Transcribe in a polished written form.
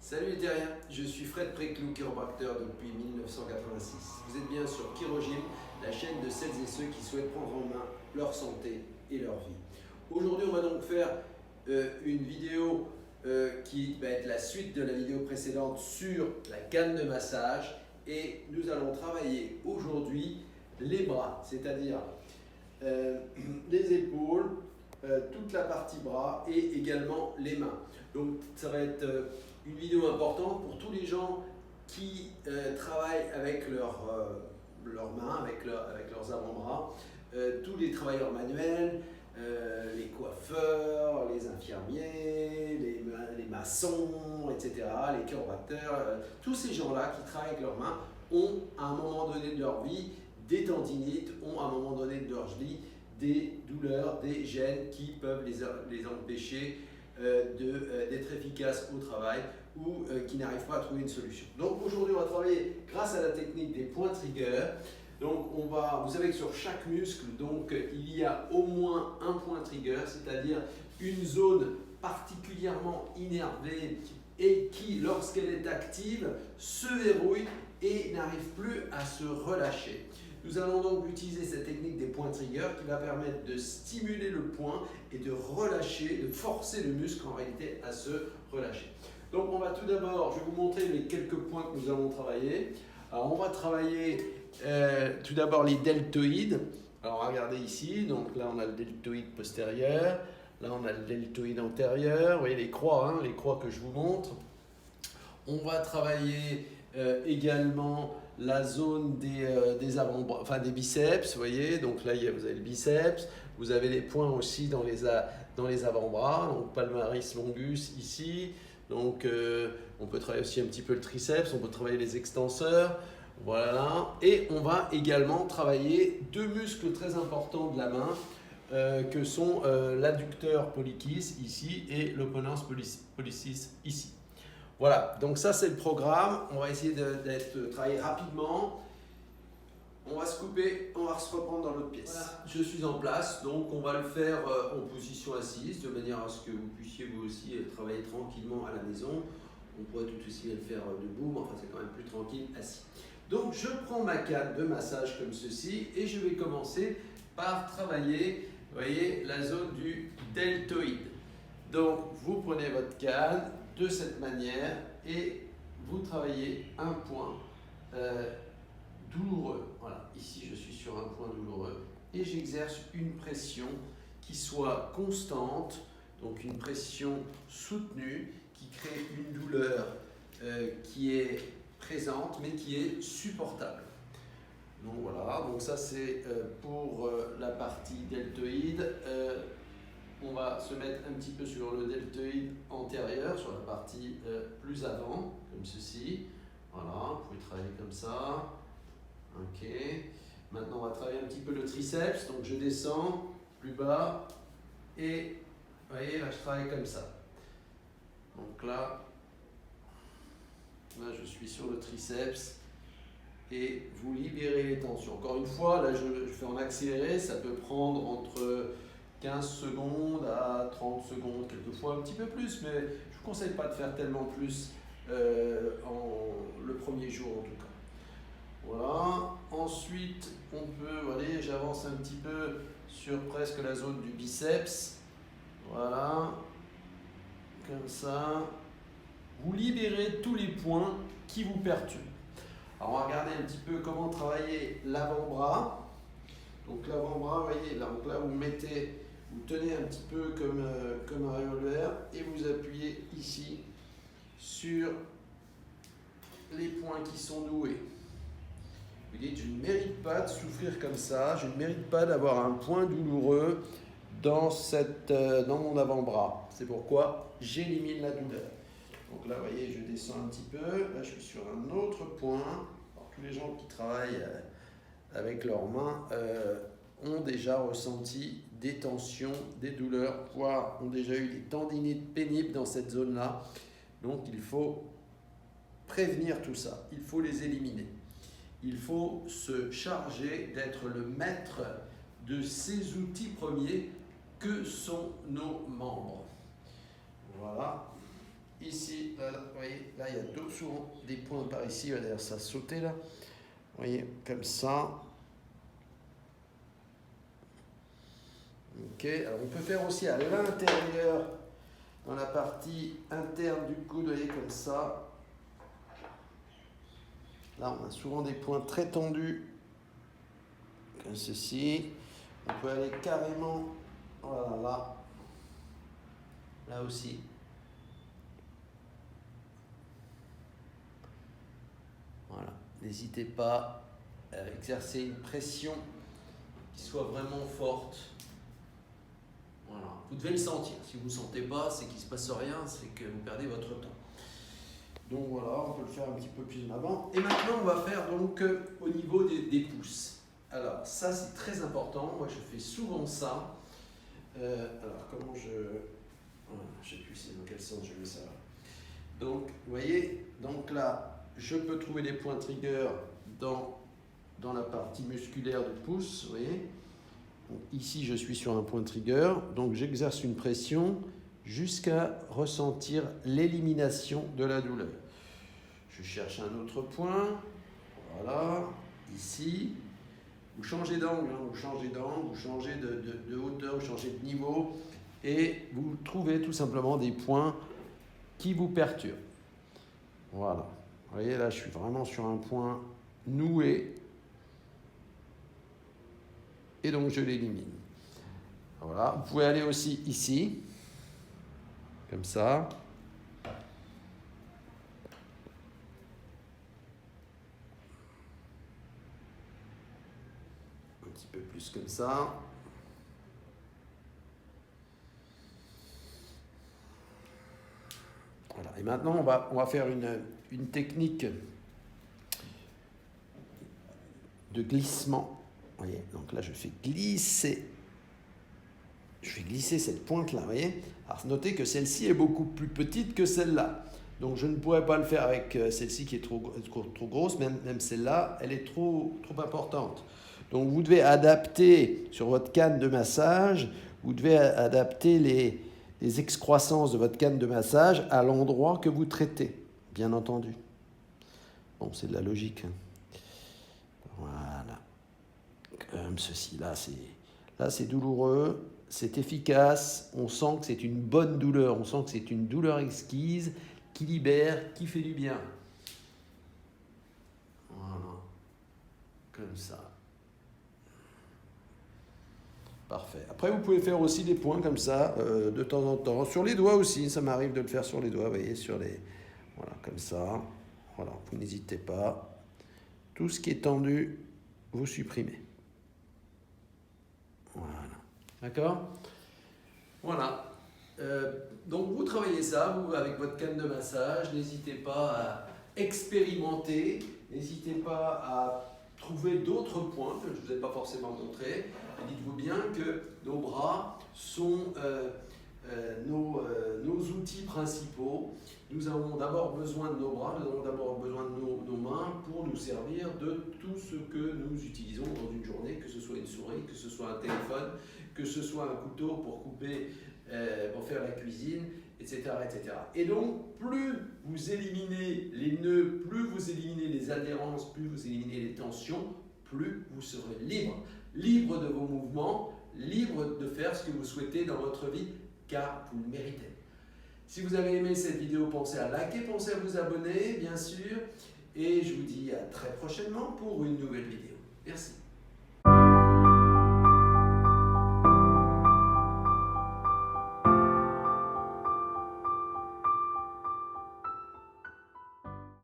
Salut les terriens, je suis Fred Préclou, chiropracteur depuis 1986. Vous êtes bien sur Chirogym, la chaîne de celles et ceux qui souhaitent prendre en main leur santé et leur vie. Aujourd'hui, on va donc faire une vidéo qui va être la suite de la vidéo précédente sur la canne de massage. Et nous allons travailler aujourd'hui les bras, c'est-à-dire les épaules, toute la partie bras et également les mains. Donc ça va être une vidéo importante pour tous les gens qui travaillent avec leurs mains, avec leurs avant-bras, tous les travailleurs manuels, les coiffeurs, les infirmiers, les maçons, etc., les chiropracteurs, tous ces gens-là qui travaillent avec leurs mains ont à un moment donné de leur vie des tendinites, ont à un moment donné de leur vie des douleurs, des gênes qui peuvent les empêcher d'être efficaces au travail ou qui n'arrivent pas à trouver une solution. Donc aujourd'hui, on va travailler grâce à la technique des points trigger. Donc vous savez que sur chaque muscle, donc, il y a au moins un point trigger, c'est-à-dire une zone particulièrement innervée et qui, lorsqu'elle est active, se verrouille et n'arrive plus à se relâcher. Nous allons donc utiliser cette technique des points trigger qui va permettre de stimuler le point et de relâcher, de forcer le muscle en réalité à se relâcher. Donc on va tout d'abord, je vais vous montrer les quelques points que nous allons travailler. Alors on va travailler tout d'abord les deltoïdes. Alors regardez ici, donc là on a le deltoïde postérieur, là on a le deltoïde antérieur, vous voyez les croix que je vous montre. On va travailler également la zone des avant-bras, enfin des biceps, vous voyez, donc là vous avez le biceps, vous avez les points aussi dans les avant-bras, donc palmaris longus ici, donc on peut travailler aussi un petit peu le triceps, on peut travailler les extenseurs, voilà, et on va également travailler deux muscles très importants de la main que sont l'adducteur pollicis ici et l'opponens pollicis ici. Voilà, donc ça c'est le programme, on va essayer de travailler rapidement, on va se couper, on va se reprendre dans l'autre pièce. Voilà. Je suis en place, donc on va le faire en position assise, de manière à ce que vous puissiez vous aussi travailler tranquillement à la maison. On pourrait tout aussi le faire debout, mais enfin c'est quand même plus tranquille assis. Donc je prends ma canne de massage comme ceci et je vais commencer par travailler, vous voyez, la zone du deltoïde. Donc vous prenez votre canne de cette manière et vous travaillez un point douloureux. Voilà, ici je suis sur un point douloureux et j'exerce une pression qui soit constante, donc une pression soutenue qui crée une douleur qui est présente mais qui est supportable. Donc voilà, donc ça c'est pour la partie deltoïde. On va se mettre un petit peu sur le deltoïde antérieur, sur la partie plus avant, comme ceci. Voilà, vous pouvez travailler comme ça. Ok. Maintenant, on va travailler un petit peu le triceps. Donc, je descends plus bas et vous voyez, là, je travaille comme ça. Donc là, je suis sur le triceps et vous libérez les tensions. Encore une fois, là, je fais en accéléré. Ça peut prendre entre 15 secondes à 30 secondes, quelquefois un petit peu plus, mais je ne vous conseille pas de faire tellement plus le premier jour en tout cas. Voilà, ensuite on peut, allez, j'avance un petit peu sur presque la zone du biceps, voilà, comme ça. Vous libérez tous les points qui vous perturbent. Alors on va regarder un petit peu comment travailler l'avant-bras. Donc l'avant-bras, vous voyez, là, donc là vous tenez un petit peu comme un revolver et vous appuyez ici sur les points qui sont noués. Vous dites, je ne mérite pas de souffrir comme ça, je ne mérite pas d'avoir un point douloureux dans mon avant-bras. C'est pourquoi j'élimine la douleur. Donc là, vous voyez, je descends un petit peu, là je suis sur un autre point. Alors, tous les gens qui travaillent avec leurs mains ont déjà ressenti des tensions, des douleurs, voire ont déjà eu des tendinites pénibles dans cette zone-là. Donc il faut prévenir tout ça, il faut les éliminer. Il faut se charger d'être le maître de ces outils premiers que sont nos membres. Voilà. ici, là, vous voyez, là il y a souvent des points par ici, d'ailleurs ça a sauté là, vous voyez, comme ça. Ok, alors on peut faire aussi à l'intérieur, dans la partie interne du coude, vous voyez, comme ça. Là on a souvent des points très tendus, comme ceci. On peut aller carrément, voilà, là aussi. Voilà, n'hésitez pas à exercer une pression qui soit vraiment forte. Voilà, vous devez le sentir. Si vous ne le sentez pas, c'est qu'il ne se passe rien, c'est que vous perdez votre temps. Donc voilà, on peut le faire un petit peu plus en avant. Et maintenant, on va faire donc au niveau des pouces. Alors ça, c'est très important. Moi, je fais souvent ça. Alors comment je... je ne sais plus dans quel sens je mets ça. Donc, vous voyez, donc là, je peux trouver des points trigger dans la partie musculaire du pouce, vous voyez. Donc, ici, je suis sur un point trigger, donc j'exerce une pression jusqu'à ressentir l'élimination de la douleur. Je cherche un autre point, voilà, ici. Vous changez d'angle, hein, vous changez de hauteur, vous changez de niveau, et vous trouvez tout simplement des points qui vous perturbent. Voilà. Vous voyez, là, je suis vraiment sur un point noué. Et donc, je l'élimine. Voilà. Vous pouvez aller aussi ici. Comme ça. Un petit peu plus comme ça. Voilà. Et maintenant, on va faire une technique de glissement. Vous voyez, donc là, je fais glisser cette pointe-là, vous voyez. Alors, notez que celle-ci est beaucoup plus petite que celle-là. Donc, je ne pourrais pas le faire avec celle-ci qui est trop grosse. Même celle-là, elle est trop importante. Donc, vous devez adapter sur votre canne de massage, vous devez adapter les excroissances de votre canne de massage à l'endroit que vous traitez, bien entendu. Bon, c'est de la logique. Voilà. Comme ceci. Là, c'est douloureux, c'est efficace. On sent que c'est une bonne douleur. On sent que c'est une douleur exquise qui libère, qui fait du bien. Voilà. Comme ça. Parfait. Après, vous pouvez faire aussi des points comme ça, de temps en temps. Sur les doigts aussi, ça m'arrive de le faire sur les doigts, vous voyez, voilà, comme ça. Voilà, vous n'hésitez pas. Tout ce qui est tendu, vous supprimez. Voilà. D'accord ? Voilà. Donc, vous travaillez ça, vous, avec votre canne de massage. N'hésitez pas à expérimenter. N'hésitez pas à trouver d'autres points que je ne vous ai pas forcément montrés. Dites-vous bien que nos bras sont nos outils principaux. Nous avons d'abord besoin de nos bras, nous avons d'abord besoin de nos mains pour nous servir de tout ce que nous utilisons dans une journée, que ce soit une souris, que ce soit un téléphone, que ce soit un couteau pour couper, pour faire la cuisine, etc., etc. Et donc, plus vous éliminez les nœuds, plus vous éliminez les adhérences, plus vous éliminez les tensions, plus vous serez libre. Libre de vos mouvements, libre de faire ce que vous souhaitez dans votre vie, car vous le méritez. Si vous avez aimé cette vidéo, pensez à liker, pensez à vous abonner, bien sûr. Et je vous dis à très prochainement pour une nouvelle vidéo. Merci.